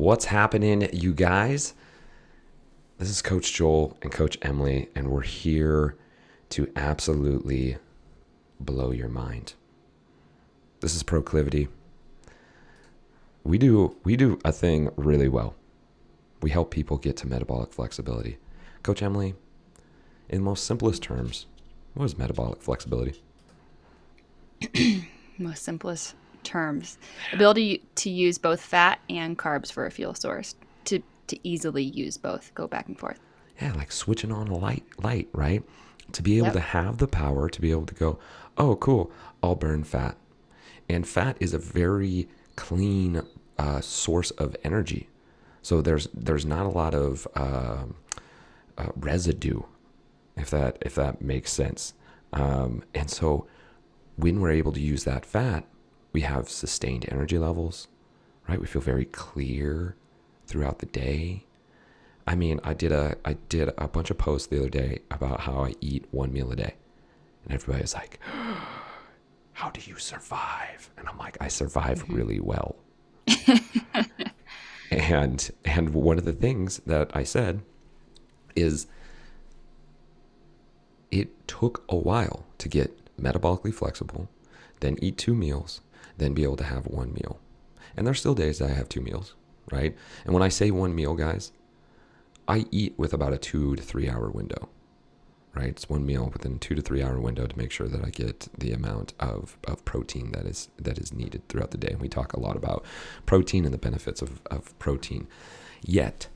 What's happening, you guys? This is Coach Joel and Coach Emily, and we're here to absolutely blow your mind. This is Proclivity. We do a thing really well. We help people get to metabolic flexibility. Coach Emily, in most simplest terms, what is metabolic flexibility? Most simplest terms. Ability to use both fat and carbs for a fuel source. To easily use both. Go back and forth. Yeah, like switching on a light, right? To be able to have the power to be able to go, oh, cool, I'll burn fat. And fat is a very clean source of energy. So there's not a lot of residue, if that makes sense. And so when we're able to use that fat, we have sustained energy levels, right? We feel very clear throughout the day. I mean, I did a bunch of posts the other day about how I eat one meal a day. And everybody's like, how do you survive? And I'm like, I survive really well. And one of the things that I said is it took a while to get metabolically flexible, then eat 2 meals, then be able to have 1 meal. And there's still days that I have 2 meals, right? And when I say 1 meal, guys, I eat with about a 2 to 3 hour window, right? It's 1 meal within a 2 to 3 hour window to make sure that I get the amount of protein that is needed throughout the day. And we talk a lot about protein and the benefits of protein. Yet,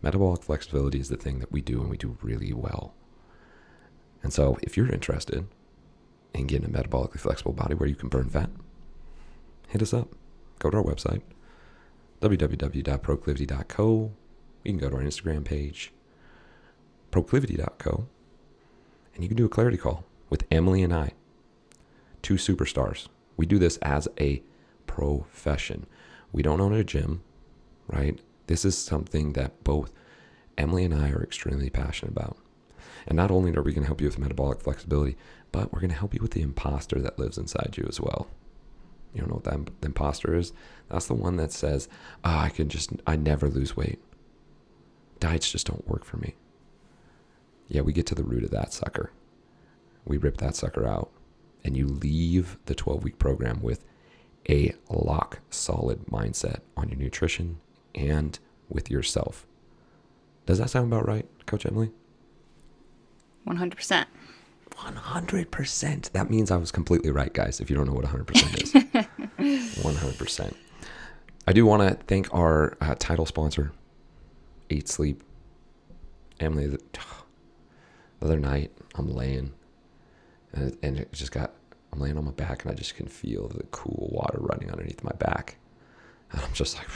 metabolic flexibility is the thing that we do, and we do really well. And so if you're interested in getting a metabolically flexible body where you can burn fat, hit us up. Go to our website, www.proclivity.co. You can go to our Instagram page, proclivity.co, and you can do a clarity call with Emily and I, 2 superstars. We do this as a profession. We don't own a gym, right? This is something that both Emily and I are extremely passionate about. And not only are we going to help you with metabolic flexibility, but we're going to help you with the imposter that lives inside you as well. You don't know what that the imposter is? That's the one that says, I never lose weight. Diets just don't work for me. Yeah, we get to the root of that sucker. We rip that sucker out. And you leave the 12-week program with a lock solid mindset on your nutrition and with yourself. Does that sound about right, Coach Emily? 100%. 100%. That means I was completely right, guys, if you don't know what 100% is. 100%. I do want to thank our title sponsor, Eat Sleep. Emily, the other night, I'm laying, and I'm laying on my back, and I just can feel the cool water running underneath my back. And I'm just like,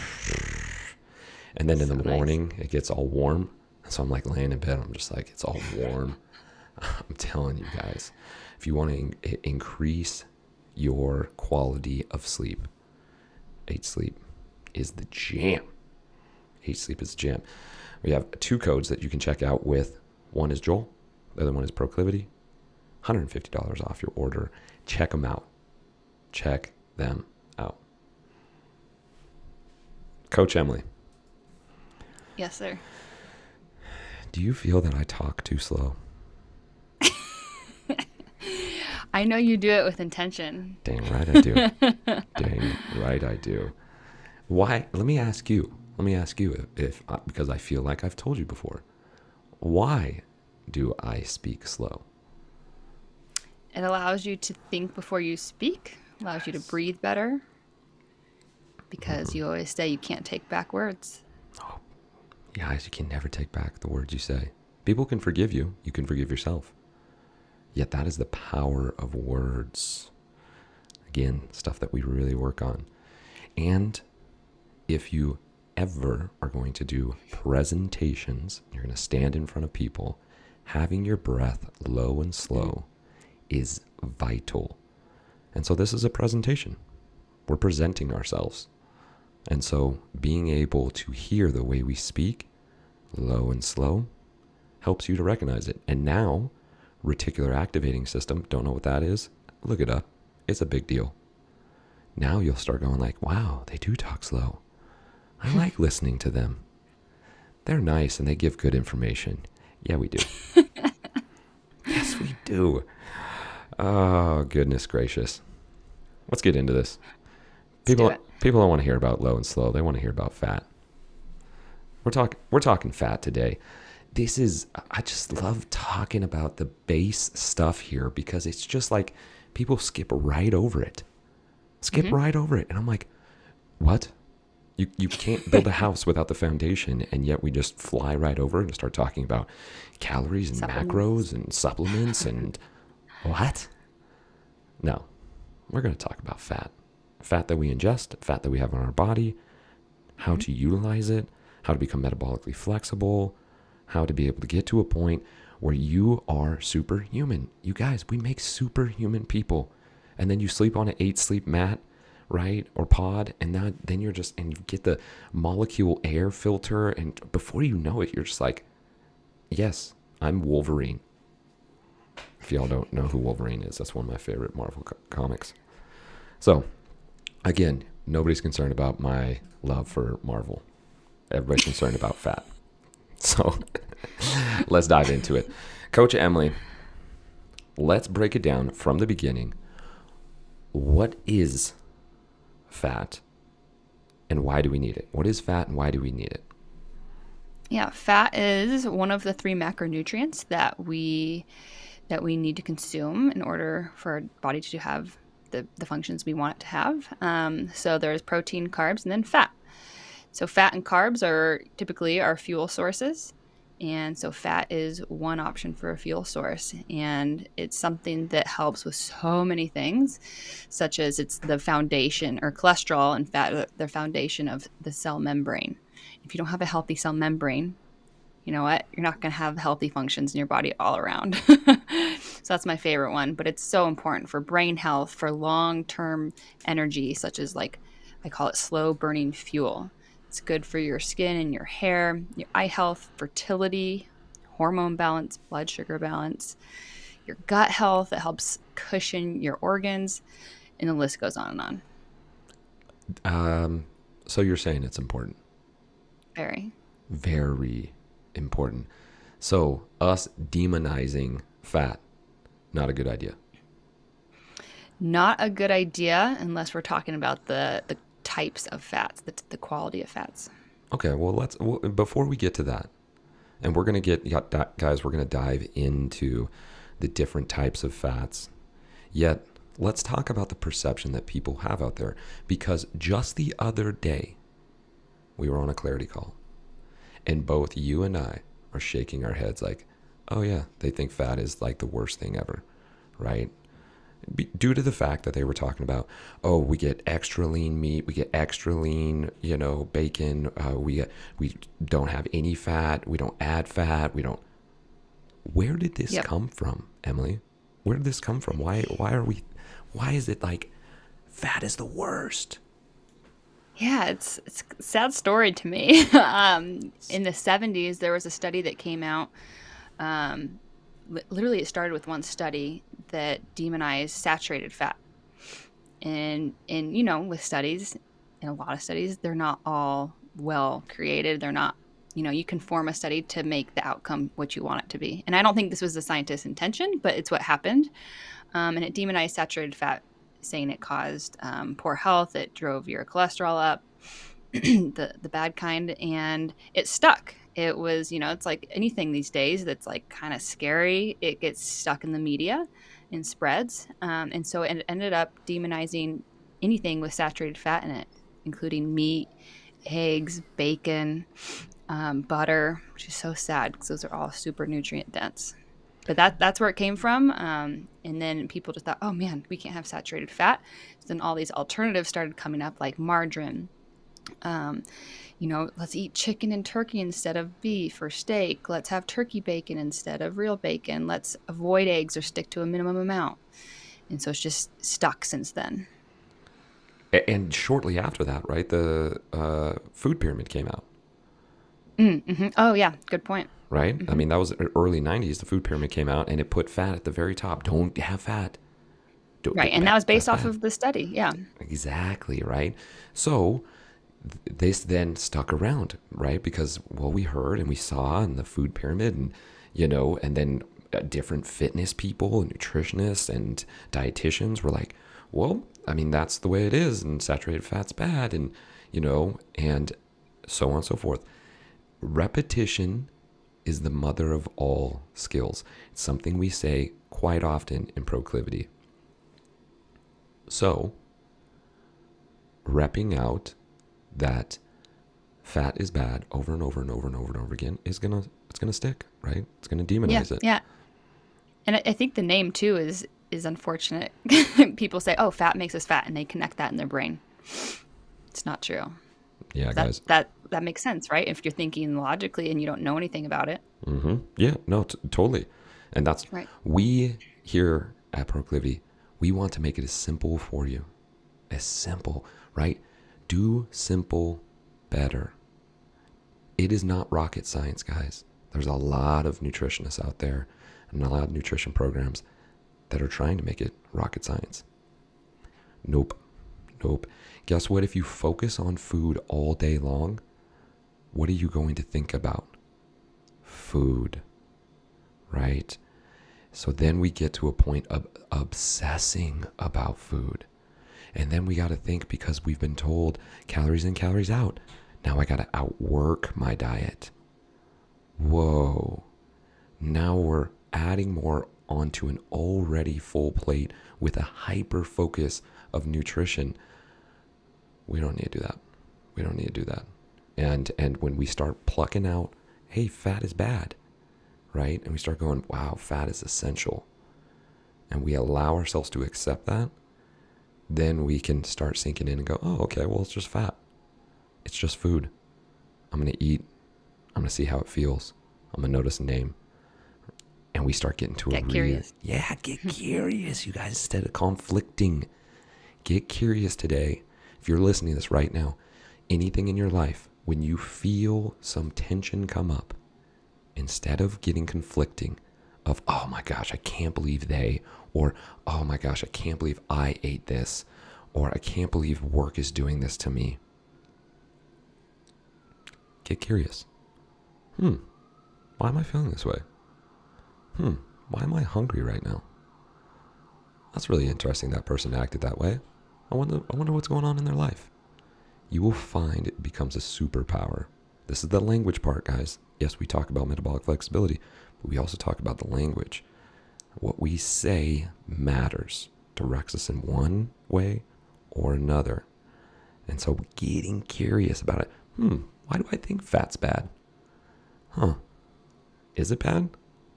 and then in the morning, it gets all warm. So I'm like laying in bed, I'm just like, it's all warm. I'm telling you guys, if you want to increase your quality of sleep, 8 Sleep is the jam. 8 Sleep is the jam. We have 2 codes that you can check out with. One is Joel. The other one is Proclivity. $150 off your order. Check them out. Check them out. Coach Emily. Yes, sir. Do you feel that I talk too slow? I know you do it with intention. Dang right I do. Dang right I do. Why? Let me ask you if because I feel like I've told you before. Why do I speak slow? It allows you to think before you speak, allows you to breathe better, because you always say you can't take back words. Oh, guys, you can never take back the words you say. People can forgive you. You can forgive yourself. Yet that is the power of words. Again, stuff that we really work on. And if you ever are going to do presentations, you're going to stand in front of people, having your breath low and slow is vital. And so this is a presentation. We're presenting ourselves. And so being able to hear the way we speak, low and slow, helps you to recognize it. And now, reticular activating system, don't know what that is? Look it up. It's a big deal. Now you'll start going like, wow, they do talk slow. I like listening to them. They're nice and they give good information. Yeah, we do. Yes, we do. Oh, goodness gracious. Let's get into this. Let's do People it. people don't want to hear about low and slow. They want to hear about fat. We're talking fat today. I just love talking about the base stuff here because it's just like people skip right over it. Right over it. And I'm like, what? You can't build a house without the foundation, and yet we just fly right over it and start talking about calories and macros and supplements and what? No, we're going to talk about fat. Fat that we ingest, fat that we have in our body, how to utilize it, how to become metabolically flexible, how to be able to get to a point where you are superhuman. You guys, we make superhuman people. And then you sleep on an 8-sleep mat, right? Or pod, and then you're just, and you get the molecule air filter, and before you know it, you're just like, yes, I'm Wolverine. If y'all don't know who Wolverine is, that's one of my favorite Marvel comics. So, again, nobody's concerned about my love for Marvel. Everybody's concerned about fat. So, let's dive into it. Coach Emily, let's break it down from the beginning. What is fat and why do we need it? What is fat and why do we need it? Yeah, fat is one of the 3 macronutrients that we need to consume in order for our body to have the functions we want it to have. So there's protein, carbs, and then fat. So fat and carbs are typically our fuel sources. And so fat is one option for a fuel source. And it's something that helps with so many things, such as it's the foundation, or cholesterol and fat, the foundation of the cell membrane. If you don't have a healthy cell membrane, you know what? You're not going to have healthy functions in your body all around. So that's my favorite one. But it's so important for brain health, for long-term energy, such as, like, I call it slow burning fuel. It's good for your skin and your hair, your eye health, fertility, hormone balance, blood sugar balance, your gut health. It helps cushion your organs, and the list goes on and on. So you're saying it's important? Very. Very important. So us demonizing fat, not a good idea. Not a good idea unless we're talking about the types of fats, the quality of fats. Okay, well, before we get to that, and we're going to guys, we're going to dive into the different types of fats. Yet, let's talk about the perception that people have out there, because just the other day, we were on a clarity call, and both you and I are shaking our heads like, oh yeah, they think fat is like the worst thing ever, right? Due to the fact that they were talking about, oh, we get extra lean meat, we get extra lean, bacon, we don't have any fat, we don't add fat, we don't. Where did this come from, Emily? Where did this come from? Why is it like fat is the worst? Yeah, it's a sad story to me. In the 70s, there was a study that came out. Literally, it started with one study that demonized saturated fat. And with studies, in a lot of studies, they're not all well created. They're not, you can form a study to make the outcome what you want it to be. And I don't think this was the scientist's intention, but it's what happened. And it demonized saturated fat, saying it caused poor health. It drove your cholesterol up, the bad kind, and it stuck. It was, it's like anything these days that's like kind of scary. It gets stuck in the media and spreads. And so it ended up demonizing anything with saturated fat in it, including meat, eggs, bacon, butter, which is so sad because those are all super nutrient dense. But that's where it came from. And then people just thought, oh man, we can't have saturated fat. So then all these alternatives started coming up, like margarine. Let's eat chicken and turkey instead of beef or steak. Let's have turkey bacon instead of real bacon. Let's avoid eggs or stick to a minimum amount. And so it's just stuck since then. And shortly after that, right, the food pyramid came out. Mm-hmm. Oh, yeah. Good point. Right? Mm-hmm. I mean, that was early 90s. The food pyramid came out and it put fat at the very top. Don't have fat. Right. And that was based off of the study. Yeah. Exactly. Right. So This then stuck around, right? Because, well, we heard and we saw in the food pyramid, and, and then different fitness people and nutritionists and dietitians were like, well, I mean, that's the way it is, and saturated fat's bad, and, and so on and so forth. Repetition is the mother of all skills. It's something we say quite often in Proclivity. So, repping out that fat is bad over and over and over and over and over again it's gonna stick, right? It's gonna demonize it. Yeah. And I think the name too is unfortunate. People say, "Oh, fat makes us fat," and they connect that in their brain. It's not true. Yeah, guys. That makes sense, right? If you're thinking logically and you don't know anything about it. Mm-hmm. Yeah, no, totally. And that's right. We here at Proclivity, we want to make it as simple for you. As simple, right? Do simple better. It is not rocket science, guys. There's a lot of nutritionists out there and a lot of nutrition programs that are trying to make it rocket science. Nope. Guess what? If you focus on food all day long, what are you going to think about? Food, right? So then we get to a point of obsessing about food. And then we got to think, because we've been told calories in, calories out. Now I got to outwork my diet. Whoa. Now we're adding more onto an already full plate with a hyper focus of nutrition. We don't need to do that. And when we start plucking out, hey, fat is bad, right? And we start going, wow, fat is essential. And we allow ourselves to accept that, then we can start sinking in and go, oh, okay, well, it's just fat. It's just food. I'm going to eat. I'm going to see how it feels. I'm going to notice a name. And we start getting to get curious. Yeah, get curious, you guys, instead of conflicting. Get curious today. If you're listening to this right now, anything in your life, when you feel some tension come up, instead of getting conflicting of, oh my gosh, I can't believe they, or, oh my gosh, I can't believe I ate this, or I can't believe work is doing this to me. Get curious. Why am I feeling this way? Why am I hungry right now? That's really interesting that person acted that way. I wonder what's going on in their life. You will find it becomes a superpower. This is the language part, guys. Yes, we talk about metabolic flexibility, but we also talk about the language. What we say matters, directs us in one way or another. And so getting curious about it. Why do I think fat's bad? Is it bad?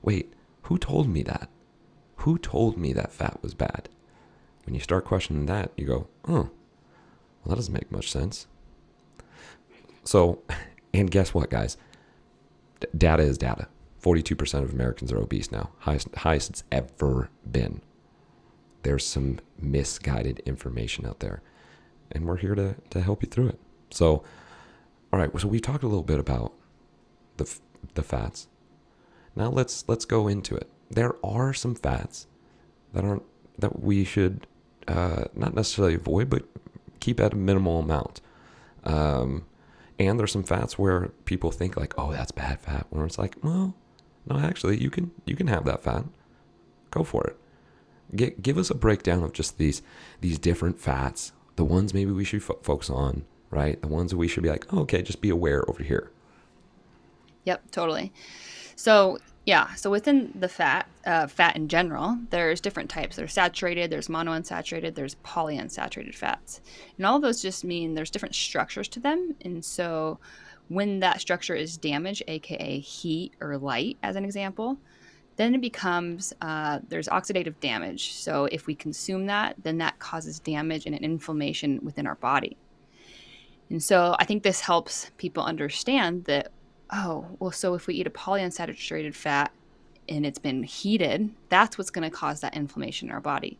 Wait, who told me that? Who told me that fat was bad? When you start questioning that, you go, well, that doesn't make much sense. So, and guess what, guys? Data is data. 42% of Americans are obese now. Highest it's ever been. There's some misguided information out there. And we're here to help you through it. So, all right, so we talked a little bit about the fats. Now let's go into it. There are some fats that we should not necessarily avoid, but keep at a minimal amount. And there's some fats where people think like, oh, that's bad fat. Where it's like, well, no, actually, you can have that fat. Go for it. Give us a breakdown of just these different fats. The ones maybe we should focus on, right? The ones that we should be like, oh, okay, just be aware over here. Yep, totally. So within the fat in general, there's different types. There's saturated, there's monounsaturated, there's polyunsaturated fats. And all of those just mean there's different structures to them. And so when that structure is damaged, aka heat or light as an example, then it becomes, there's oxidative damage. So if we consume that, then that causes damage and an inflammation within our body. And so I think this helps people understand that, oh, well, so if we eat a polyunsaturated fat and it's been heated, that's what's going to cause that inflammation in our body.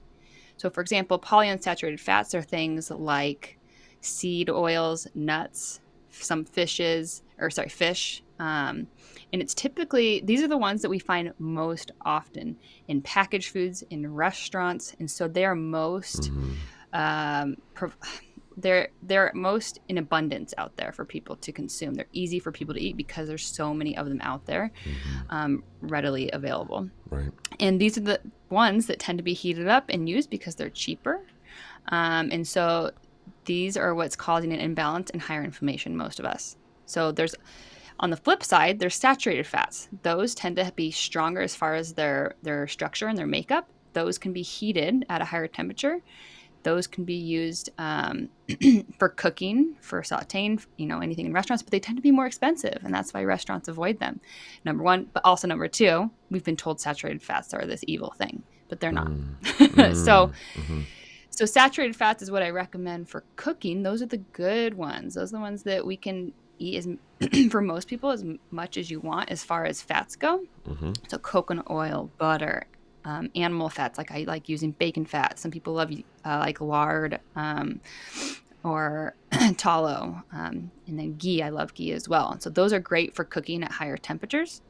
So, for example, polyunsaturated fats are things like seed oils, nuts, some fish. And it's typically, these are the ones that we find most often in packaged foods, in restaurants. And so they are most, they're most in abundance out there for people to consume. They're easy for people to eat because there's so many of them out there, readily available. Right. And these are the ones that tend to be heated up and used because they're cheaper. And so these are what's causing an imbalance and higher inflammation in most of us. So there's, on the flip side, there's saturated fats. Those tend to be stronger as far as their structure and their makeup. Those can be heated at a higher temperature. Those can be used for cooking, for sauteing, anything in restaurants, but they tend to be more expensive, and that's why restaurants avoid them. Number one, but also number two, we've been told saturated fats are this evil thing, but they're not. So saturated fats is what I recommend for cooking. Those are the good ones. Those are the ones that we can eat for most people as much as you want as far as fats go. So coconut oil, butter, animal fats, like I like using bacon fat. Some people love like lard or tallow, and then ghee. I love ghee as well. And so those are great for cooking at higher temperatures.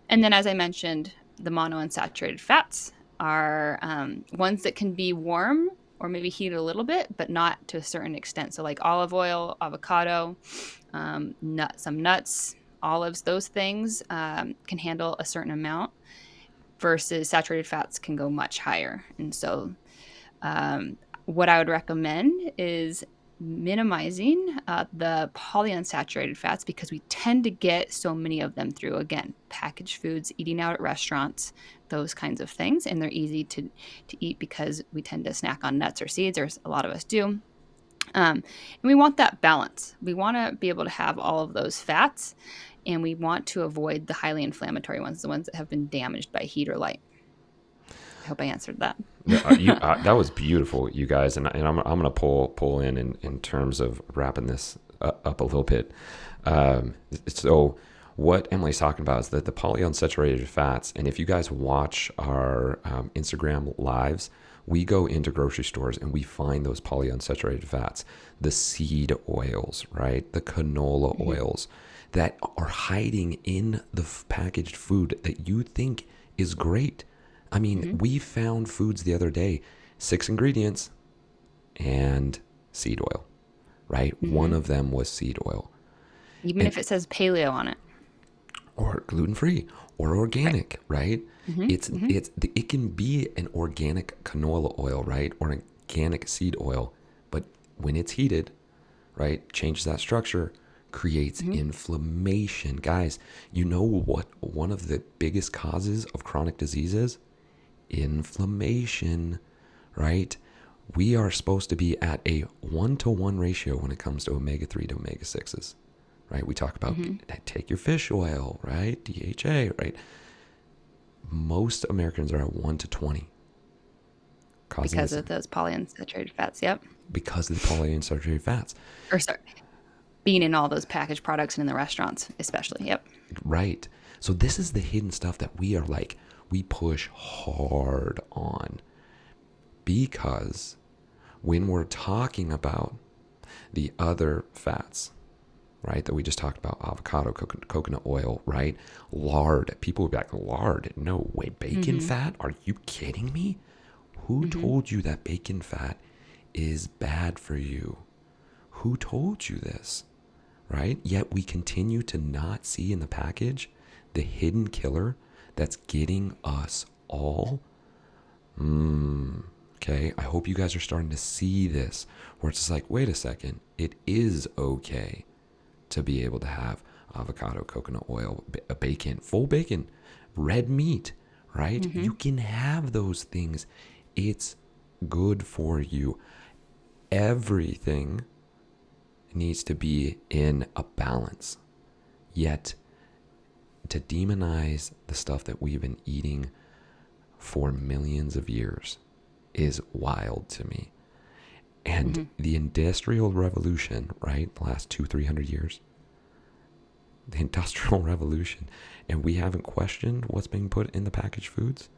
And then, as I mentioned, the monounsaturated fats are ones that can be warm or maybe heated a little bit, but not to a certain extent. So like olive oil, avocado, some nuts, olives, those things can handle a certain amount, versus saturated fats can go much higher. And so what I would recommend is minimizing the polyunsaturated fats, because we tend to get so many of them through, again, packaged foods, eating out at restaurants, those kinds of things. And they're easy to eat because we tend to snack on nuts or seeds, or a lot of us do. And we want that balance. We want to be able to have all of those fats, and we want to avoid the highly inflammatory ones, the ones that have been damaged by heat or light. I hope I answered that. That was beautiful, you guys. And I'm going to pull in terms of wrapping this up a little bit. So what Emily's talking about is that the polyunsaturated fats, and if you guys watch our Instagram lives, we go into grocery stores and we find those polyunsaturated fats, the seed oils, right? The canola oils that are hiding in the packaged food that you think is great. I mean, we found foods the other day, 6 ingredients and seed oil, right? One of them was seed oil. Even if it says paleo on it. Or gluten-free or organic, right? It can be an organic canola oil, right? Or an organic seed oil, but when it's heated, right, changes that structure, creates inflammation. Guys, you know what one of the biggest causes of chronic disease is? Inflammation, right? We are supposed to be at a 1-to-1 ratio when it comes to omega-3 to omega-6s, right? We talk about take your fish oil, right? DHA, right? Most Americans are at 1-to-20. Because of those polyunsaturated fats, yep. Because of the polyunsaturated fats. Or sorry, being in all those packaged products and in the restaurants especially, yep. Right. So this is the hidden stuff that we push hard on, because when we're talking about the other fats, right, that we just talked about, avocado, coconut oil, right, lard, people would be like, lard? No way. Bacon fat? Are you kidding me? Who told you that bacon fat is bad for you? Who told you this, right? Yet we continue to not see in the package the hidden killer that's getting us all. Okay, I hope you guys are starting to see this, where it's just like, wait a second, it is okay to be able to have avocado, coconut oil, bacon, full bacon, red meat, right? You can have those things. It's good for you. Everything needs to be in a balance. Yet, to demonize the stuff that we've been eating for millions of years is wild to me. And the Industrial Revolution, right? The last 200-300 years, the Industrial Revolution, and we haven't questioned what's being put in the packaged foods.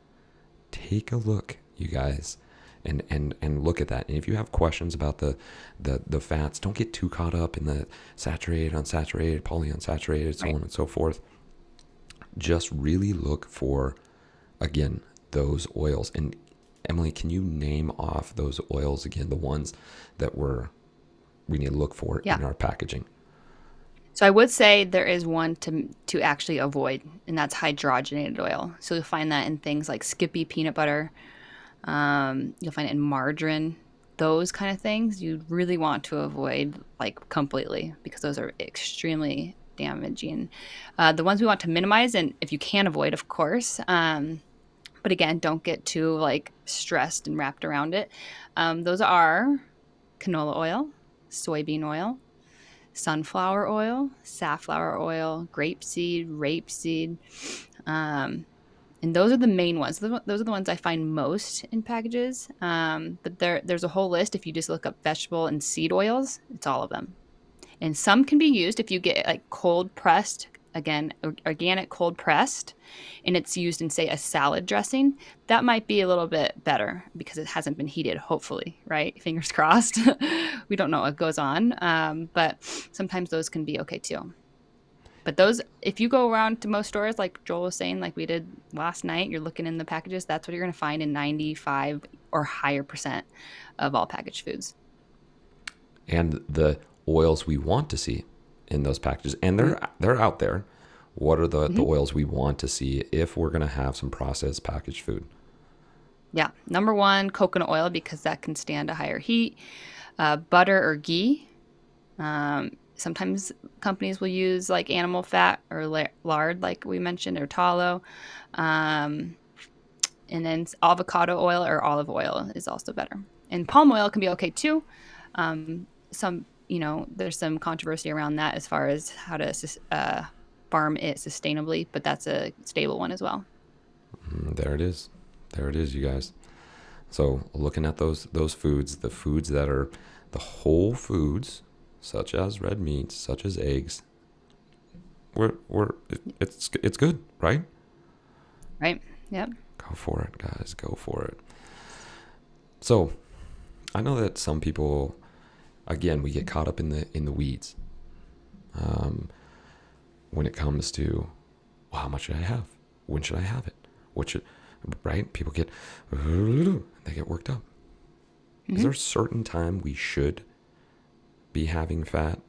Take a look, you guys, and look at that. And if you have questions about the fats, don't get too caught up in the saturated, unsaturated, polyunsaturated, so on and so forth. Just really look for, again, those oils. And Emily, can you name off those oils again, the ones that were we need to look for Yeah. in our packaging? So I would say there is one to actually avoid, and that's hydrogenated oil. So you'll find that in things like Skippy peanut butter. You'll find it in margarine. Those kind of things you really want to avoid like completely, because those are extremely damaging. The ones we want to minimize, and if you can avoid, of course. But again, don't get too like stressed and wrapped around it. Those are canola oil, soybean oil, sunflower oil, safflower oil, grapeseed, rapeseed. And those are the main ones. Those are the ones I find most in packages. But there's a whole list. If you just look up vegetable and seed oils, it's all of them. And some can be used if you get like cold pressed, again, organic cold pressed, and it's used in, say, a salad dressing. That might be a little bit better because it hasn't been heated, hopefully, right? Fingers crossed. We don't know what goes on. But sometimes those can be okay too. But those, if you go around to most stores, like Joel was saying, like we did last night, you're looking in the packages, that's what you're going to find in 95 or higher percent of all packaged foods. And the oils we want to see in those packages, and they're out there. What are the oils we want to see if we're going to have some processed packaged food? Yeah. Number one, coconut oil, because that can stand a higher heat. Butter or ghee. Sometimes companies will use like animal fat or lard, like we mentioned, or tallow. And then avocado oil or olive oil is also better. And palm oil can be okay too. There's some controversy around that as far as how to farm it sustainably, but that's a stable one as well. There it is. There it is, you guys. So looking at those foods, the foods that are the whole foods, such as red meats, such as eggs, it's good, right? Right. Yep. Go for it, guys. Go for it. So I know that some people, again, we get caught up in the weeds when it comes to, well, how much should I have? When should I have it? What should, right? People get worked up. Is there a certain time we should be having fat,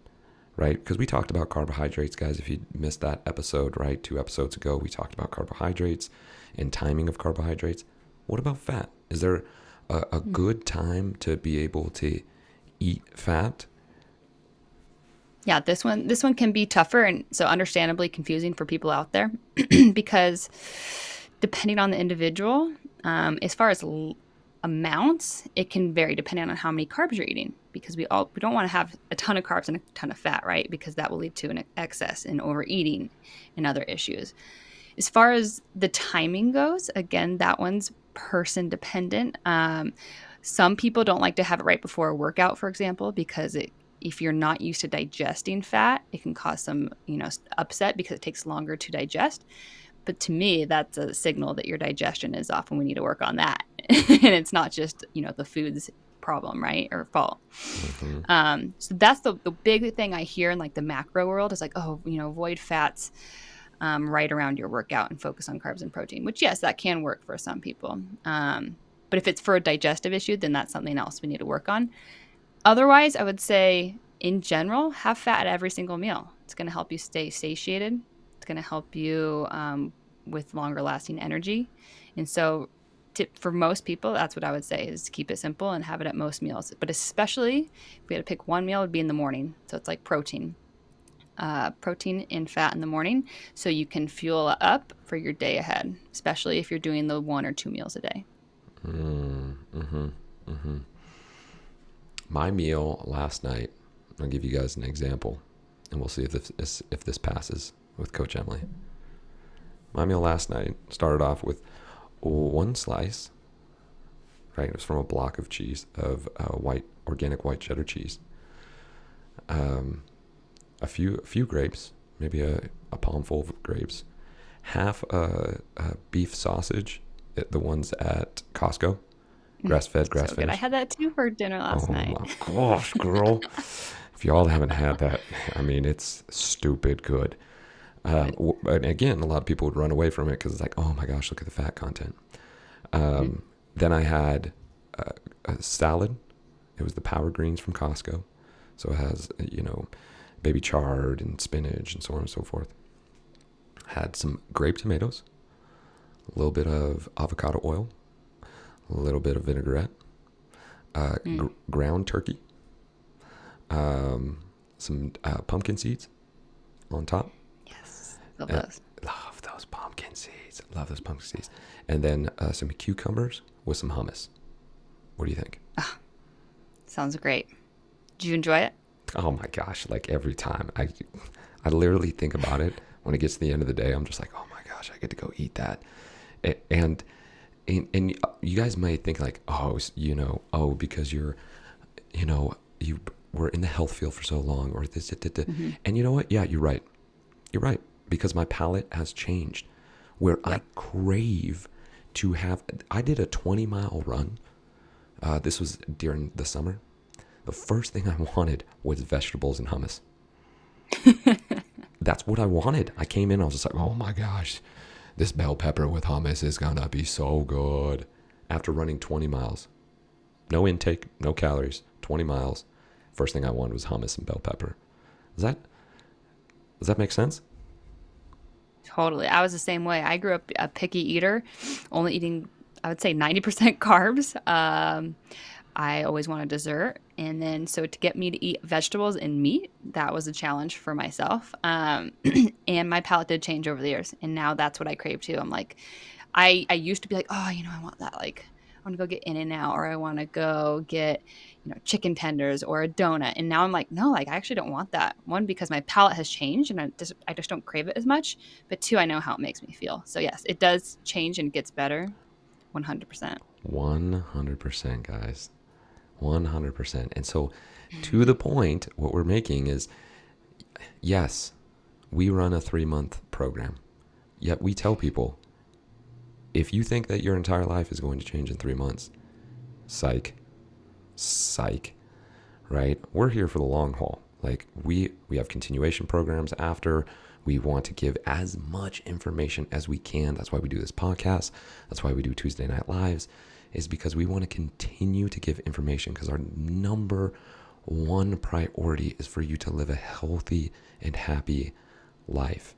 right? Because we talked about carbohydrates, guys. If you missed that episode, right, 2 episodes ago, we talked about carbohydrates and timing of carbohydrates. What about fat? Is there a good time to be able to eat fat? Yeah, this one can be tougher, and so understandably confusing for people out there because depending on the individual, as far as amounts, it can vary depending on how many carbs you're eating, because we don't want to have a ton of carbs and a ton of fat, right? Because that will lead to an excess and overeating and other issues. As far as the timing goes, again, that one's person dependent. Some people don't like to have it right before a workout, for example, because if you're not used to digesting fat, it can cause some, upset because it takes longer to digest. But to me, that's a signal that your digestion is off, and we need to work on that. And it's not just, the food's problem, right, or fault. So that's the big thing I hear in like the macro world is like, avoid fats right around your workout and focus on carbs and protein, which, yes, that can work for some people. But if it's for a digestive issue, then that's something else we need to work on. Otherwise, I would say, in general, have fat at every single meal. It's going to help you stay satiated. It's going to help you with longer lasting energy. And so for most people, that's what I would say is keep it simple and have it at most meals. But especially if we had to pick one meal, it would be in the morning. So it's like protein and fat in the morning, so you can fuel up for your day ahead, especially if you're doing the 1 or 2 meals a day. My meal last night, I'll give you guys an example, and we'll see if this passes with Coach Emily. My meal last night started off with 1 slice, right? It was from a block of cheese, of organic white cheddar cheese. A few grapes, maybe a palmful of grapes, half a beef sausage, the ones at Costco, grass-fed. I had that too for dinner last night. Oh my gosh, girl. If y'all haven't had that, I mean, it's stupid good. And again, a lot of people would run away from it because it's like, oh my gosh, look at the fat content. Then I had a salad. It was the Power Greens from Costco. So it has, baby chard and spinach and so on and so forth. Had some grape tomatoes, a little bit of avocado oil, a little bit of vinaigrette, ground turkey, some pumpkin seeds on top. Yes, love those. Love those pumpkin seeds. Love those pumpkin seeds. And then some cucumbers with some hummus. What do you think? Sounds great. Did you enjoy it? Oh my gosh, like every time. I literally think about it when it gets to the end of the day. I'm just like, oh my gosh, I get to go eat that. And you guys might think like, because you were in the health field for so long, or this. Mm-hmm. And you know what? Yeah, you're right. You're right. Because my palate has changed where I crave to have. I did a 20-mile run. This was during the summer. The first thing I wanted was vegetables and hummus. That's what I wanted. I came in, I was just like, oh my gosh, this bell pepper with hummus is going to be so good. After running 20 miles, no intake, no calories, 20 miles. First thing I wanted was hummus and bell pepper. Does that make sense? Totally. I was the same way. I grew up a picky eater, only eating, I would say 90% carbs. I always wanted dessert. And then, so to get me to eat vegetables and meat, that was a challenge for myself. And my palate did change over the years. And now that's what I crave too. I'm like, I used to be like, oh, I want that. Like, I want to go get In-N-Out, or I want to go get, chicken tenders or a donut. And now I'm like, no, like I actually don't want that. One, because my palate has changed and I just don't crave it as much. But two, I know how it makes me feel. So yes, it does change and gets better. 100%. 100%, guys. 100%. And so to the point, what we're making is, yes, we run a 3-month program. Yet we tell people, if you think that your entire life is going to change in 3 months, psych, right? We're here for the long haul. Like we have continuation programs after. We want to give as much information as we can. That's why we do this podcast. That's why we do Tuesday Night Lives, is because we want to continue to give information, because our number one priority is for you to live a healthy and happy life.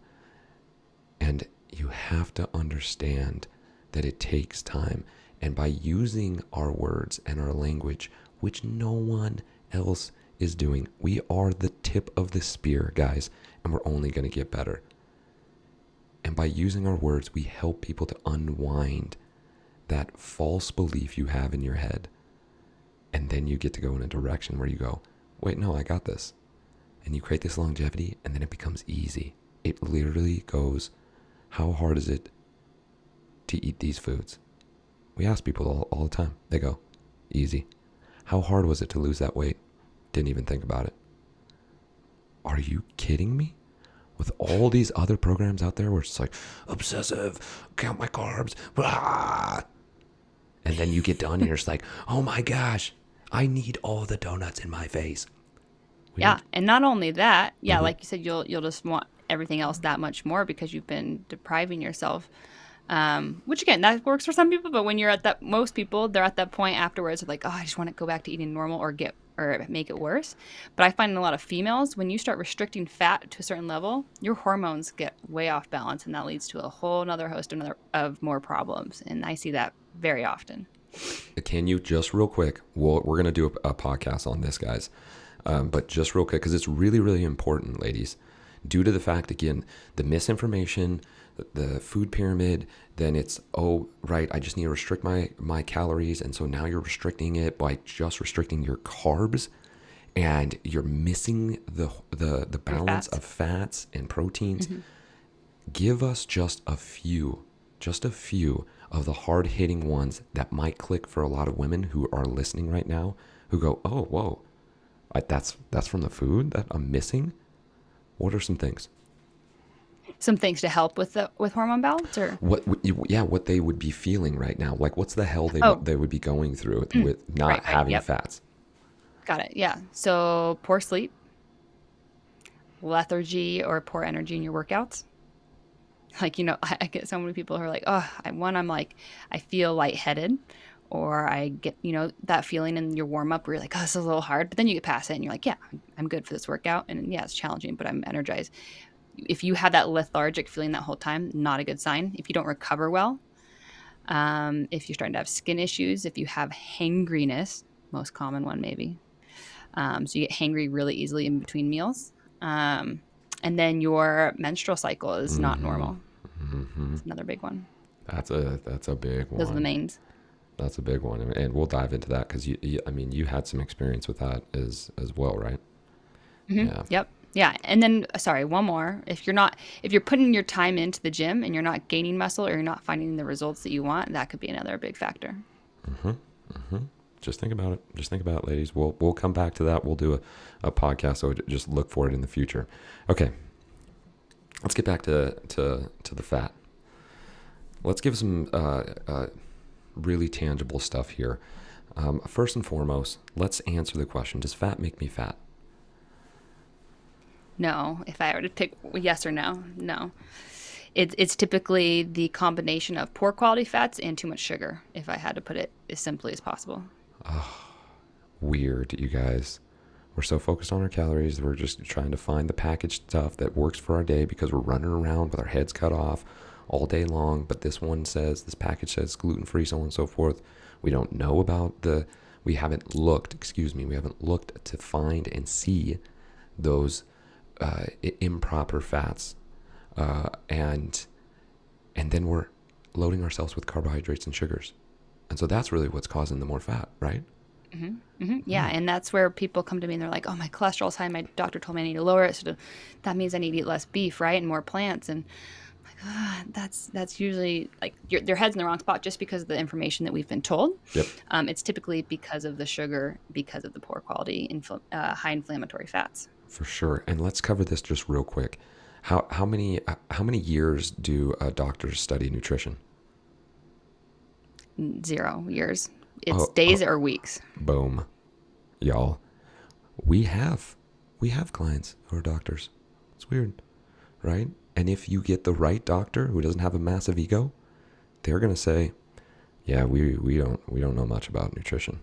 And you have to understand that it takes time. And by using our words and our language, which no one else is doing, we are the tip of the spear, guys, and we're only going to get better. And by using our words, we help people to unwind that false belief you have in your head. And then you get to go in a direction where you go, wait, no, I got this. And you create this longevity, and then it becomes easy. It literally goes, how hard is it to eat these foods? We ask people all the time. They go, easy. How hard was it to lose that weight? Didn't even think about it. Are you kidding me? With all these other programs out there where it's like, obsessive, count my carbs, blah. And then you get done and you're just like, oh my gosh, I need all the donuts in my face. And not only that, like you said, you'll just want everything else that much more because you've been depriving yourself. Which again, that works for some people, but when you're at that, most people, they're at that point afterwards of like, oh, I just want to go back to eating normal or make it worse. But I find in a lot of females, when you start restricting fat to a certain level, your hormones get way off balance, and that leads to a whole nother host of more problems. And I see that very often. Can you just real quick, we're going to do a podcast on this, guys. But just real quick, because it's really, really important, ladies, due to the fact, again, the misinformation, the food pyramid, then it's, oh, right, I just need to restrict my calories. And so now you're restricting it by just restricting your carbs, and you're missing the balance of fats and proteins. Mm-hmm. Give us just a few of the hard-hitting ones that might click for a lot of women who are listening right now, who go, oh, whoa, that's from the food that I'm missing. What are some things? Some things to help with hormone balance, or what they would be feeling right now. Like, what's the hell they would be going through with not having fats. Got it. Yeah. So poor sleep, lethargy, or poor energy in your workouts. Like, I get so many people who are like, oh, I'm like, I feel lightheaded, or I get, that feeling in your warm up where you're like, oh, this is a little hard, but then you get past it and you're like, yeah, I'm good for this workout. And yeah, it's challenging, but I'm energized. If you have that lethargic feeling that whole time, not a good sign. If you don't recover well, if you're starting to have skin issues, if you have hangriness, most common one maybe. So you get hangry really easily in between meals. And then your menstrual cycle is not normal. It's another big one. That's a big one. Those are the mains. That's a big one, and we'll dive into that because you had some experience with that as well, right? Mm-hmm. Yeah. Yep. Yeah. And then, sorry, one more. If you're putting your time into the gym and you're not gaining muscle or you're not finding the results that you want, that could be another big factor. Just think about it, ladies. We'll come back to that. We'll do a podcast, so just look for it in the future. Okay. Let's get back to the fat. Let's give some really tangible stuff here. First and foremost, let's answer the question, does fat make me fat? No. If I were to pick yes or no, no. It's typically the combination of poor quality fats and too much sugar, if I had to put it as simply as possible. Oh, weird, you guys. We're so focused on our calories. We're just trying to find the packaged stuff that works for our day because we're running around with our heads cut off all day long. But this package says gluten-free, so on and so forth. We don't know about we haven't looked to find and see those improper fats. And then we're loading ourselves with carbohydrates and sugars. And so that's really what's causing the more fat, right? Mm-hmm. Mm-hmm. Yeah, and that's where people come to me and they're like, oh, my cholesterol's high. My doctor told me I need to lower it. So that means I need to eat less beef, right? And more plants. And I'm like, that's usually like their head's in the wrong spot just because of the information that we've been told. Yep. It's typically because of the sugar, because of the poor quality, high inflammatory fats. For sure. And let's cover this just real quick. How many years do doctors study nutrition? 0 years. It's days or weeks. Boom. Y'all. We have clients who are doctors. It's weird, right? And if you get the right doctor who doesn't have a massive ego, they're going to say, yeah, we don't know much about nutrition.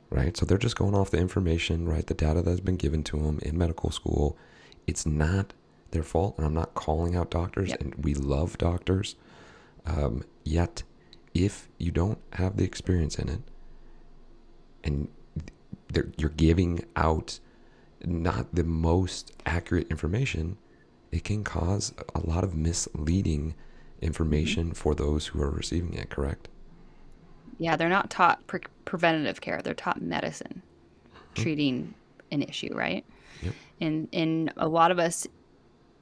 Right? So they're just going off the information, right? The data that's been given to them in medical school. It's not their fault, and I'm not calling out doctors, and we love doctors. Yet, if you don't have the experience in it, and you're giving out not the most accurate information, it can cause a lot of misleading information for those who are receiving it, correct? Yeah, they're not taught preventative care. They're taught medicine, treating an issue, right? Yep. And a lot of us,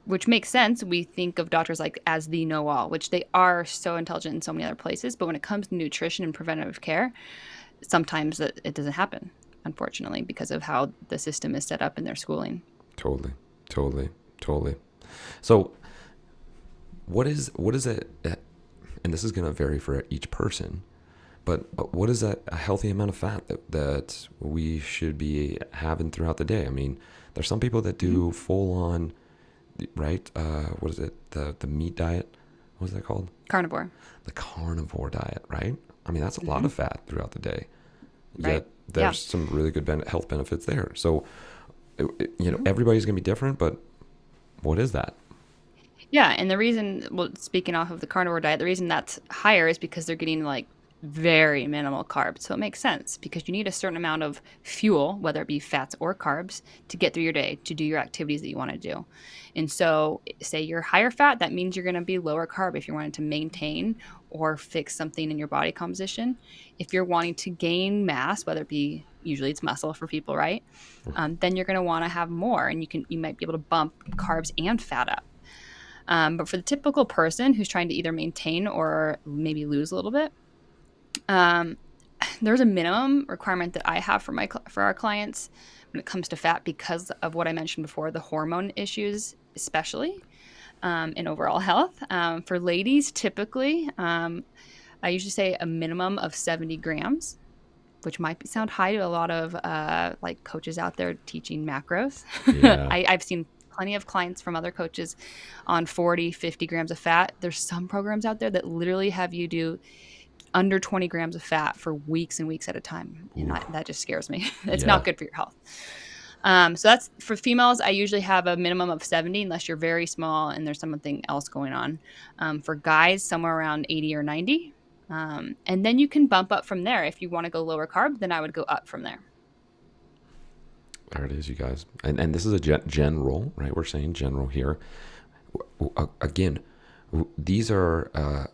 which makes sense, we think of doctors like as the know-all, which they are so intelligent in so many other places. But when it comes to nutrition and preventative care, sometimes it doesn't happen, unfortunately, because of how the system is set up in their schooling. Totally. So what is it, and this is going to vary for each person, but what is a healthy amount of fat that we should be having throughout the day? I mean, there's some people that do full on, right? What is it? The meat diet? What is that called? Carnivore. The carnivore diet, right? I mean, that's a lot of fat throughout the day. Right. Yet there's some really good health benefits there. So, everybody's going to be different, but what is that? Yeah, and the reason, speaking off of the carnivore diet, the reason that's higher is because they're getting like very minimal carbs. So it makes sense because you need a certain amount of fuel, whether it be fats or carbs, to get through your day, to do your activities that you want to do. And so say you're higher fat, that means you're going to be lower carb if you're wanting to maintain or fix something in your body composition. If you're wanting to gain mass, whether it be, usually it's muscle for people, right? Then you're going to want to have more, and you might be able to bump carbs and fat up. But for the typical person who's trying to either maintain or maybe lose a little bit, there's a minimum requirement that I have for our clients when it comes to fat because of what I mentioned before, the hormone issues, especially, and overall health. For ladies, typically, I usually say a minimum of 70 grams, which might sound high to a lot of like coaches out there teaching macros. Yeah. I've seen plenty of clients from other coaches on 40, 50 grams of fat. There's some programs out there that literally have you do under 20 grams of fat for weeks and weeks at a time. And that just scares me. It's Yeah. not good for your health. So that's for females. I usually have a minimum of 70 unless you're very small and there's something else going on. For guys, somewhere around 80 or 90. And then you can bump up from there. If you want to go lower carb, then I would go up from there. There it is, you guys. And this is a general, right? We're saying general here. Again, these are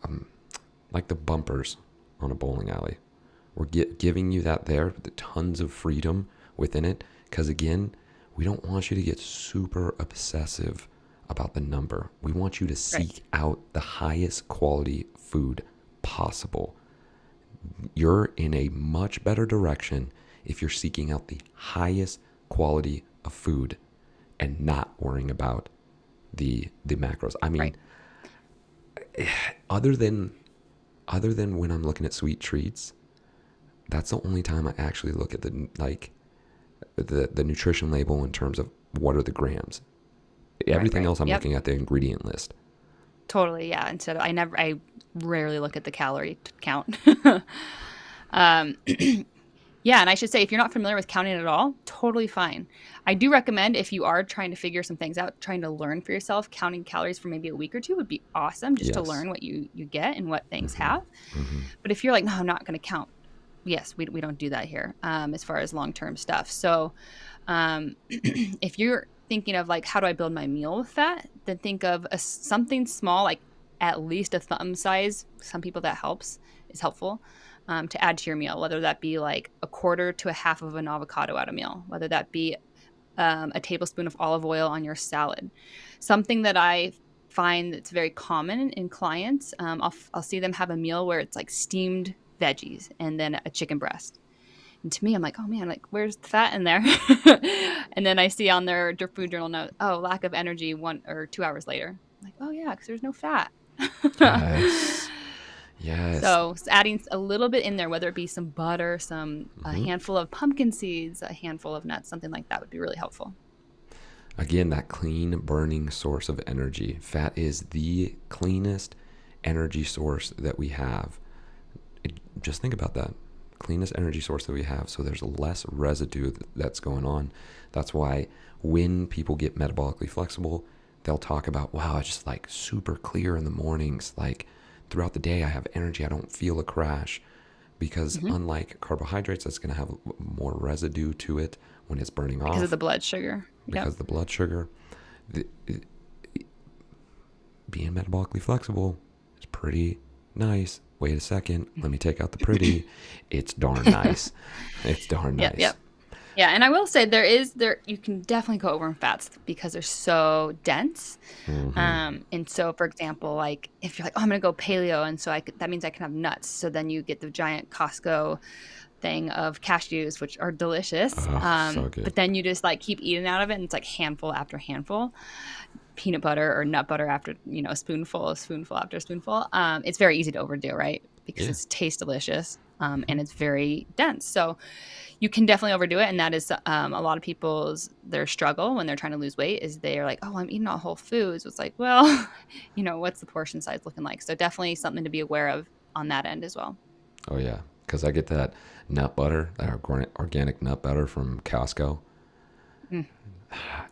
like the bumpers on a bowling alley. We're giving you that there, the tons of freedom within it. Because again, we don't want you to get super obsessive about the number. We want you to seek out the highest quality food possible. You're in a much better direction if you're seeking out the highest quality of food and not worrying about the macros. I mean, other than when I'm looking at sweet treats, that's the only time I actually look at the nutrition label in terms of what are the grams. Everything else I'm looking at the ingredient list. Totally, yeah. I rarely look at the calorie count. Yeah, and I should say, if you're not familiar with counting at all, totally fine. I do recommend, if you are trying to figure some things out, trying to learn for yourself, counting calories for maybe a week or two would be awesome, just to learn what you get and what things have. But if you're like, no, I'm not going to count. Yes, we don't do that here as far as long-term stuff. So if you're thinking of like, how do I build my meal with that? Then think of something small, like at least a thumb size. Some people that is helpful. To add to your meal, whether that be like a quarter to a half of an avocado at a meal, whether that be a tablespoon of olive oil on your salad. Something that I find that's very common in clients, I'll see them have a meal where it's like steamed veggies and then a chicken breast. And to me, I'm like, oh man, like where's the fat in there? And then I see on their food journal note, oh, lack of energy 1 or 2 hours later. I'm like, oh yeah, because there's no fat. Yes. Yes. So adding a little bit in there, whether it be some butter, a handful of pumpkin seeds, a handful of nuts, something like that would be really helpful. Again, that clean burning source of energy. Fat is the cleanest energy source that we have. Just think about that. Cleanest energy source that we have. So there's less residue that's going on. That's why when people get metabolically flexible, they'll talk about, wow, I just like super clear in the mornings. Like throughout the day, I have energy. I don't feel a crash. Because unlike carbohydrates, that's going to have more residue to it when it's burning off. Because of the blood sugar. Because of the blood sugar. Being metabolically flexible is pretty nice. Wait a second. Let me take out the pretty. It's darn nice. It's darn nice. Yep. Yeah, and I will say you can definitely go over in fats because they're so dense. And so, for example, like if you're like, oh, I'm going to go paleo, and so that means I can have nuts. So then you get the giant Costco thing of cashews, which are delicious. So good. But then you just like keep eating out of it, and it's like handful after handful. Peanut butter or nut butter after, spoonful after spoonful. It's very easy to overdo, right? Because it tastes delicious and it's very dense. So you can definitely overdo it. And that is a lot of their struggle when they're trying to lose weight is they're like, oh, I'm eating all whole foods. It's like, well, what's the portion size looking like? So definitely something to be aware of on that end as well. Oh, yeah. Because I get that nut butter, that organic nut butter from Costco.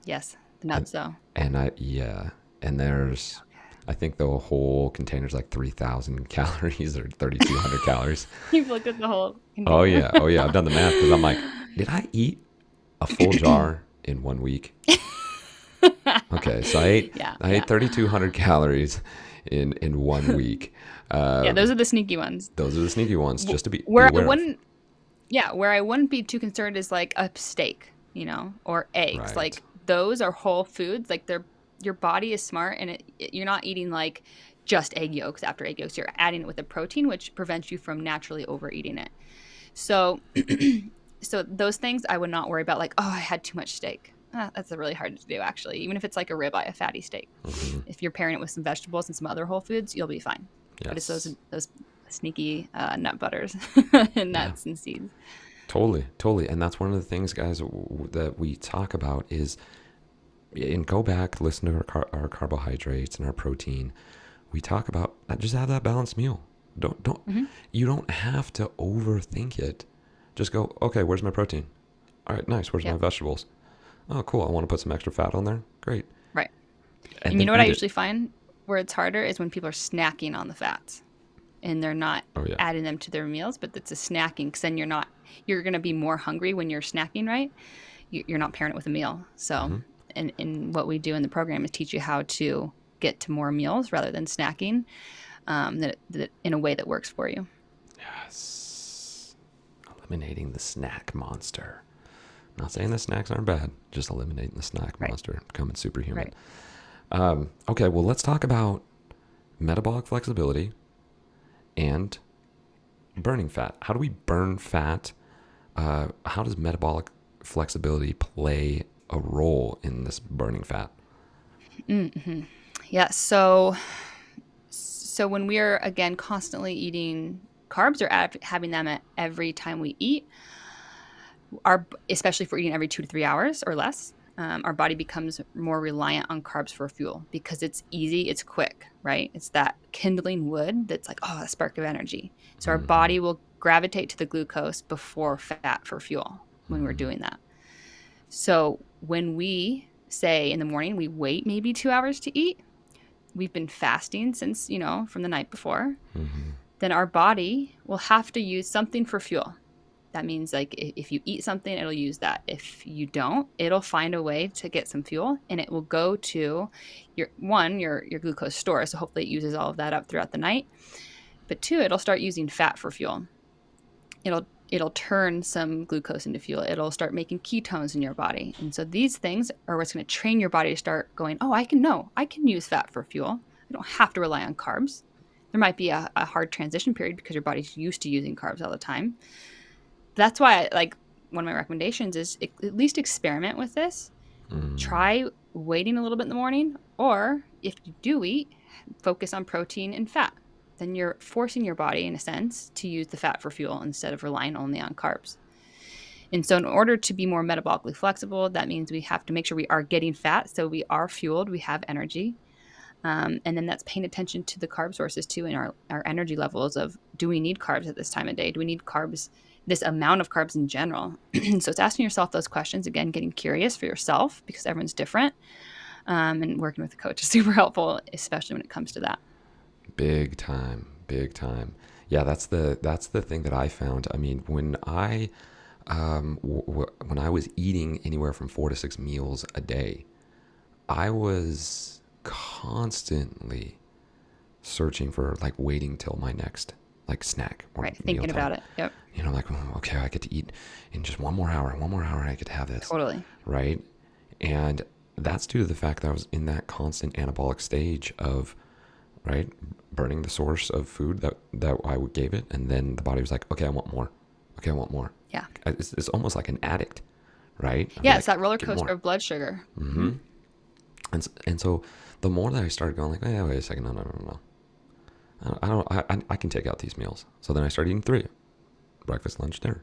Yes. The nuts though. And there's, I think the whole container is like 3,000 calories or 3,200 calories. You've looked at the whole container. Oh yeah. I've done the math because I'm like, did I eat a full jar in 1 week? Okay, so I ate 3,200 calories in 1 week. Those are the sneaky ones. Those are the sneaky ones, just to be where aware where I wouldn't be too concerned is like a steak, or eggs. Right. Like those are whole foods. Like your body is smart, and you're not eating like just egg yolks after egg yolks. You're adding it with a protein, which prevents you from naturally overeating it. So, so those things I would not worry about. Like, oh, I had too much steak. That's really hard to do, actually. Even if it's like a ribeye, a fatty steak, if you're pairing it with some vegetables and some other whole foods, you'll be fine. Yes. But it's those sneaky nut butters and nuts and seeds. Totally. And that's one of the things, guys, that we talk about is, and go back, listen to our carbohydrates and our protein. We talk about just have that balanced meal. Don't Mm-hmm. you don't have to overthink it. Just go, okay, where's my protein? All right, nice. Where's my Yep. vegetables? Oh, cool. I want to put some extra fat on there. Great. Right. And And you then know what I eat it. usually find where it's harder is when people are snacking on the fats and they're not Oh yeah. adding them to their meals, but it's a snacking because then you're going to be more hungry when you're snacking, right? You're not pairing it with a meal. So, Hmm. and what we do in the program is teach you how to get to more meals rather than snacking that in a way that works for you. Yes. Eliminating the snack monster. Not saying the snacks aren't bad, just eliminating the snack Right. monster, becoming superhuman. Right. Okay, well, let's talk about metabolic flexibility and burning fat. How do we burn fat? How does metabolic flexibility play a role in this burning fat? Mm-hmm. Yeah. So when we're again constantly eating carbs or having them at every time we eat, especially if we're eating every 2 to 3 hours or less, our body becomes more reliant on carbs for fuel because it's easy, it's quick, right? It's that kindling wood that's like, oh, a spark of energy. So our Mm-hmm. body will gravitate to the glucose before fat for fuel when we're Mm-hmm. doing that. So when we say in the morning we wait maybe 2 hours to eat, we've been fasting since, from the night before, Mm-hmm. then our body will have to use something for fuel. That means like if you eat something, it'll use that. If you don't, it'll find a way to get some fuel and it will go to your glucose store. So hopefully it uses all of that up throughout the night. But two, it'll start using fat for fuel. It'll turn some glucose into fuel. It'll start making ketones in your body. And so these things are what's going to train your body to start going, oh, I can use fat for fuel. I don't have to rely on carbs. There might be a hard transition period because your body's used to using carbs all the time. That's why one of my recommendations is at least experiment with this. Mm-hmm. Try waiting a little bit in the morning, or if you do eat, focus on protein and fat. Then you're forcing your body, in a sense, to use the fat for fuel instead of relying only on carbs. And so in order to be more metabolically flexible, that means we have to make sure we are getting fat, so we are fueled, we have energy. And then that's paying attention to the carb sources too, in our energy levels of, do we need carbs at this time of day? Do we need carbs, this amount of carbs in general? So it's asking yourself those questions, again, getting curious for yourself because everyone's different. And working with a coach is super helpful, especially when it comes to that. Big time, big time. Yeah, that's the thing that I found. I mean, when when I was eating anywhere from 4 to 6 meals a day, I was constantly searching for like waiting till my next like snack or Right. meal Thinking time. about it. Yep. Like, oh, okay, I get to eat in just one more hour, I get to have this, Totally. right? And that's due to the fact that I was in that constant anabolic stage of, right, burning the source of food that I gave it, and then the body was like, okay, I want more. Okay, I want more. Yeah. It's almost like an addict, right? Yeah. Like, It's that roller give coaster more. of blood sugar. Mm-hmm. And so the more that I started going like, hey, wait a second, no. I can take out these meals. So then I started eating 3: breakfast, lunch, dinner.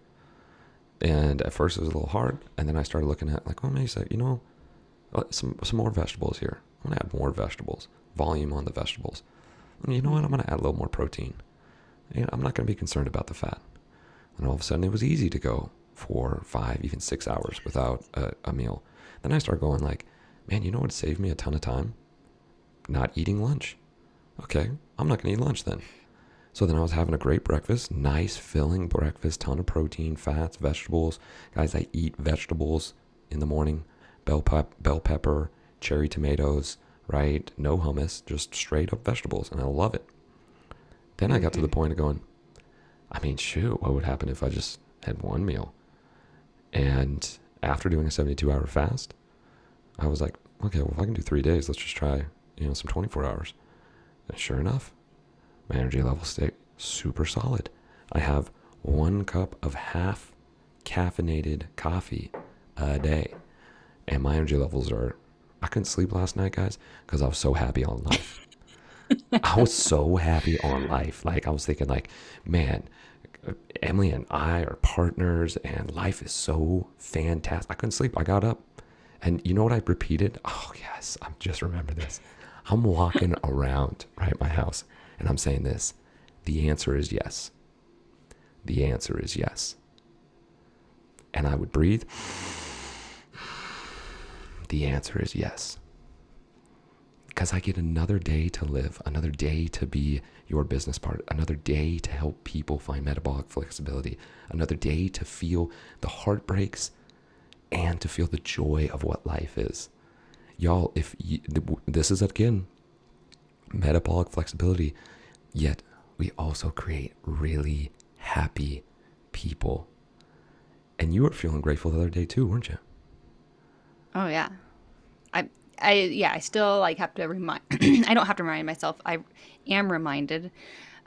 And at first it was a little hard, and then I started looking at like, oh, maybe some more vegetables here. I'm gonna add more vegetables, volume on the vegetables. And you know what? I'm gonna add a little more protein. And I'm not gonna be concerned about the fat. And all of a sudden, it was easy to go 4, 5, even 6 hours without a meal. Then I started going like, man, you know what saved me a ton of time? Not eating lunch. Okay, I'm not gonna eat lunch then. So then I was having a great breakfast, nice filling breakfast, ton of protein, fats, vegetables. Guys, I eat vegetables in the morning, bell pepper, cherry tomatoes, right? No hummus, just straight up vegetables, and I love it. Then I got to the point of going, I mean, shoot, what would happen if I just had one meal? And after doing a 72-hour fast, I was like, okay, well, if I can do 3 days, let's just try, some 24 hours. And sure enough, my energy levels stay super solid. I have 1 cup of half caffeinated coffee a day. And my energy levels I couldn't sleep last night, guys, because I was so happy on life. I was so happy on life. Like, I was thinking like, man, Emily and I are partners and life is so fantastic. I couldn't sleep. I got up. And you know what I repeated? Oh, yes, I just remember this. I'm walking around, right, my house, and I'm saying this The answer is yes. The answer is yes. And I would breathe. The answer is yes. Because I get another day to live, another day to be your business partner, another day to help people find metabolic flexibility, another day to feel the heartbreaks and to feel the joy of what life is. Y'all, this is again, metabolic flexibility, yet we also create really happy people. And you were feeling grateful the other day too, weren't you? Oh yeah. I still like have to remind, I don't have to remind myself. I am reminded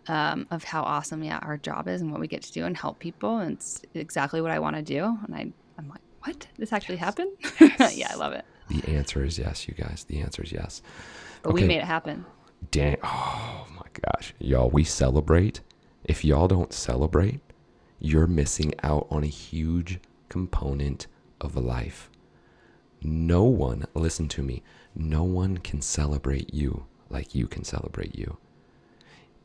of how awesome, our job is and what we get to do and help people. And it's exactly what I want to do. And I'm like, what? This actually happened? Yes. Yeah, I love it. The answer is yes, you guys. The answer is yes. But we made it happen. Dang. Oh my gosh. Y'all, we celebrate. If y'all don't celebrate, you're missing out on a huge component of life. No one, listen to me, no one can celebrate you like you can celebrate you.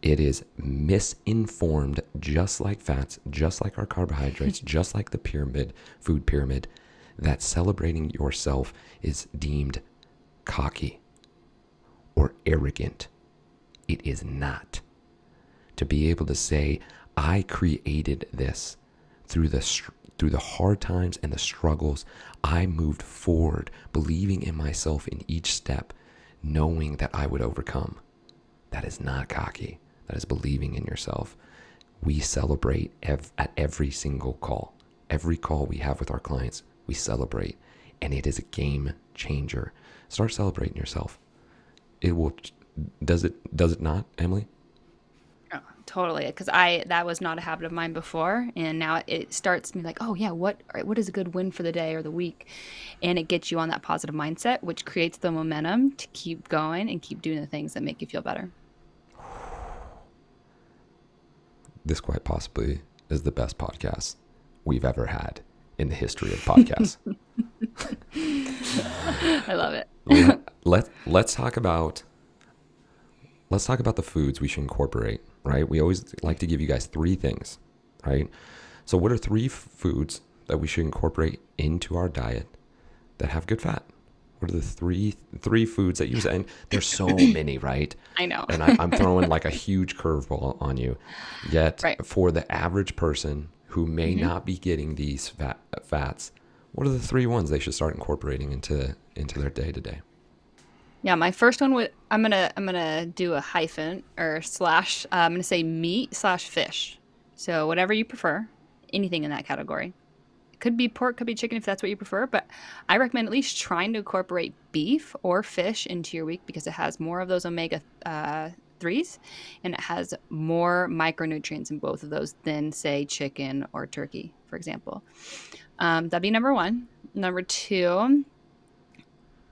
It is misinformed, just like fats, just like our carbohydrates, just like the food pyramid, that celebrating yourself is deemed cocky or arrogant. It is not. To be able to say, I created this through the hard times and the struggles, I moved forward, believing in myself in each step, knowing that I would overcome. That is not cocky. That is believing in yourself. We celebrate at every single call. Every call we have with our clients, we celebrate. And it is a game changer. Start celebrating yourself. It will. Does it not, Emily? Totally, because that was not a habit of mine before, and now it starts me like, oh yeah, what is a good win for the day or the week, and it gets you on that positive mindset, which creates the momentum to keep going and keep doing the things that make you feel better. This quite possibly is the best podcast we've ever had in the history of podcasts. I love it. Let's talk about the foods we should incorporate. Right? We always like to give you guys 3 things, right? So what are 3 foods that we should incorporate into our diet that have good fat? What are the three foods that you use? And there's so many, right? I know. And I'm throwing like a huge curveball on you. Yet for the average person who may not be getting these fats, what are the 3 ones they should start incorporating into their day-to-day? Yeah, my first one I'm gonna do a hyphen or slash. I'm gonna say meat/fish. So whatever you prefer, anything in that category. It could be pork, could be chicken if that's what you prefer. But I recommend at least trying to incorporate beef or fish into your week because it has more of those omega 3s and it has more micronutrients in both of those than say chicken or turkey, for example. That'd be number 1. Number 2.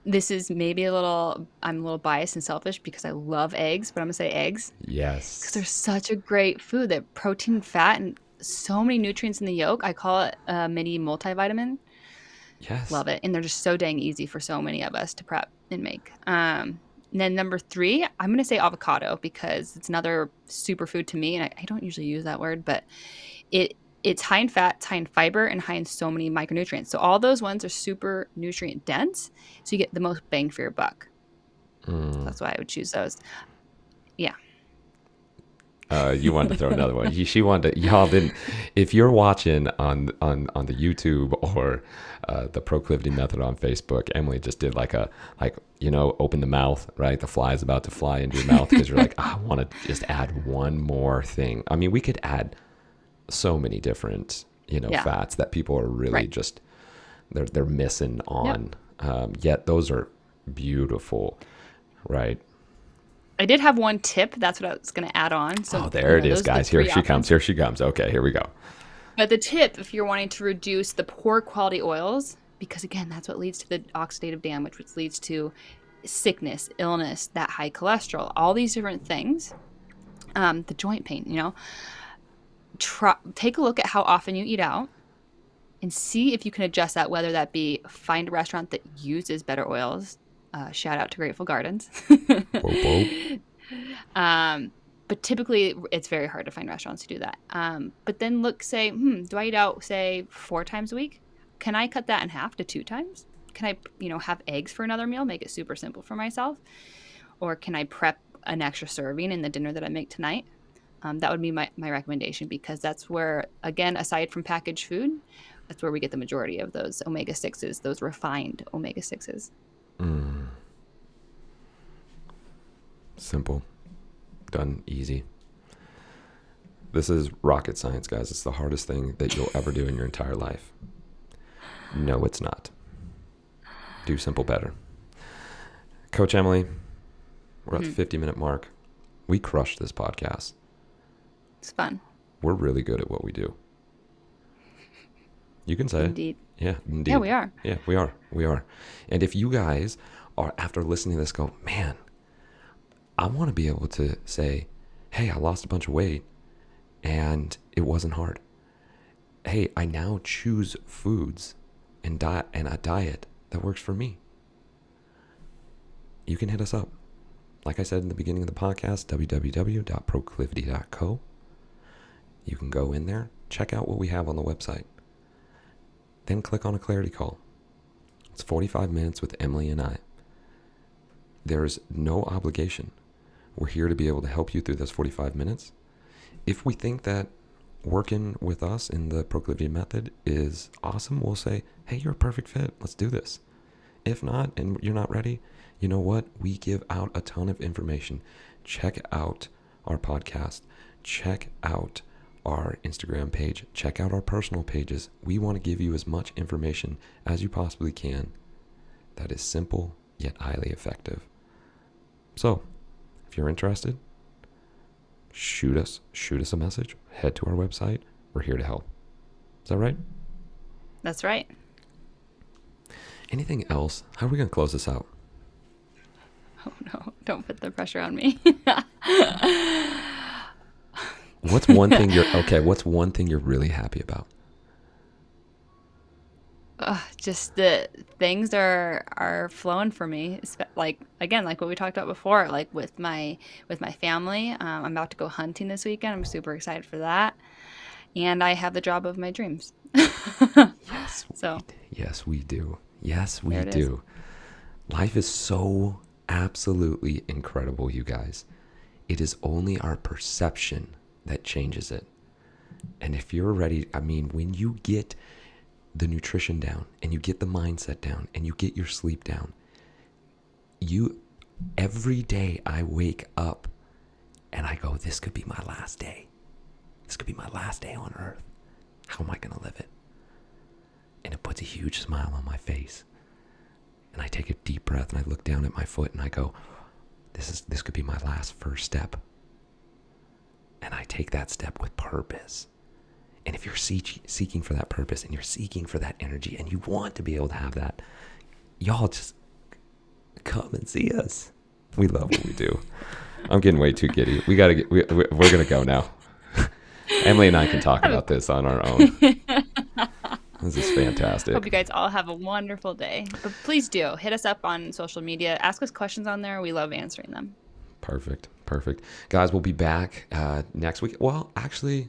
This is maybe I'm a little biased and selfish because I love eggs, but I'm going to say eggs. Yes. Because they're such a great food. They're protein, fat, and so many nutrients in the yolk. I call it a mini multivitamin. Yes. Love it. And they're just so dang easy for so many of us to prep and make. And then number 3, I'm going to say avocado because it's another superfood to me. And I don't usually use that word, but it's high in fat, it's high in fiber, and high in so many micronutrients. So all those ones are super nutrient dense, so you get the most bang for your buck. So that's why I would choose those. Yeah. You wanted to throw another one. She wanted to, y'all didn't. If you're watching on the YouTube or the Proclivity Method on Facebook, Emily just did open the mouth, right? The fly is about to fly into your mouth because you're like, I want to just add one more thing. I mean, we could add so many different fats that people are really just they're missing on. Yet those are beautiful, right? I did have one tip. That's what I was going to add on. So there it is, guys. Here she comes. Here she comes. Okay, here we go. But the tip, if you're wanting to reduce the poor quality oils, because again, that's what leads to the oxidative damage, which leads to sickness, illness, that high cholesterol, all these different things, the joint pain, take a look at how often you eat out and see if you can adjust that, whether that be find a restaurant that uses better oils. Shout out to Grateful Gardens. but typically it's very hard to find restaurants to do that. But then look, say, do I eat out, say, 4 times a week? Can I cut that in half to 2 times? Can I, have eggs for another meal, make it super simple for myself? Or can I prep an extra serving in the dinner that I make tonight? That would be my recommendation, because that's where, again, aside from packaged food, that's where we get the majority of those omega-6s, those refined omega-6s. Simple. Done easy. This is rocket science, guys. It's the hardest thing that you'll ever do in your entire life. No, it's not. Do simple better. Coach Emily, we're at the 50-minute mark. We crushed this podcast. It's fun. We're really good at what we do. You can say Indeed. it. Yeah, indeed. Yeah, we are. Yeah, we are. We are. And if you guys are, after listening to this, go, man, I want to be able to say, hey, I lost a bunch of weight and it wasn't hard. Hey, I now choose foods and a diet that works for me. You can hit us up. Like I said in the beginning of the podcast, www.proclivity.co. You can go in there, check out what we have on the website. Then click on a clarity call. It's 45 minutes with Emily and I. There's no obligation. We're here to be able to help you through those 45 minutes. If we think that working with us in the Proclivity method is awesome, we'll say, hey, you're a perfect fit. Let's do this. If not, and you're not ready, you know what? We give out a ton of information. Check out our podcast. Check out our Instagram page. Check out our personal pages. We want to give you as much information as you possibly can that is simple yet highly effective. So, if you're interested, shoot us a message. Head to our website. We're here to help. Is that right? That's right. Anything else? How are we going to close this out? Oh no, don't put the pressure on me. What's one thing you're really happy about? Just the things are flowing for me. Like, again, like what we talked about before, like with my family. I'm about to go hunting this weekend. I'm super excited for that. And I have the job of my dreams. Yes, we do. Yes, we do. Life is so absolutely incredible, you guys. It is only our perception that changes it. And if you're ready, when you get the nutrition down and you get the mindset down and you get your sleep down, every day I wake up and I go, this could be my last day. This could be my last day on earth. How am I going to live it? And it puts a huge smile on my face. And I take a deep breath and I look down at my foot and I go, this could be my last first step. And I take that step with purpose. And if you're seeking for that purpose and you're seeking for that energy and you want to be able to have that, y'all just come and see us. We love what we do. I'm getting way too giddy. We're going to go now. Emily and I can talk about this on our own. This is fantastic. Hope you guys all have a wonderful day. But please do hit us up on social media. Ask us questions on there. We love answering them. Perfect. Guys, we'll be back next week. Well, actually,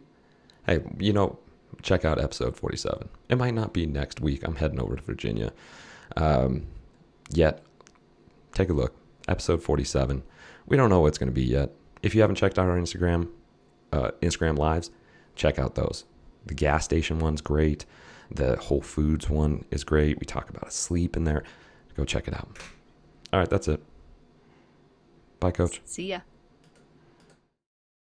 hey, check out episode 47. It might not be next week. I'm heading over to Virginia. Yet, take a look. Episode 47. We don't know what it's going to be yet. If you haven't checked out our Instagram lives, check out those. The gas station one's great. The Whole Foods one is great. We talk about sleep in there. Go check it out. All right, that's it. Bye, Coach. See ya.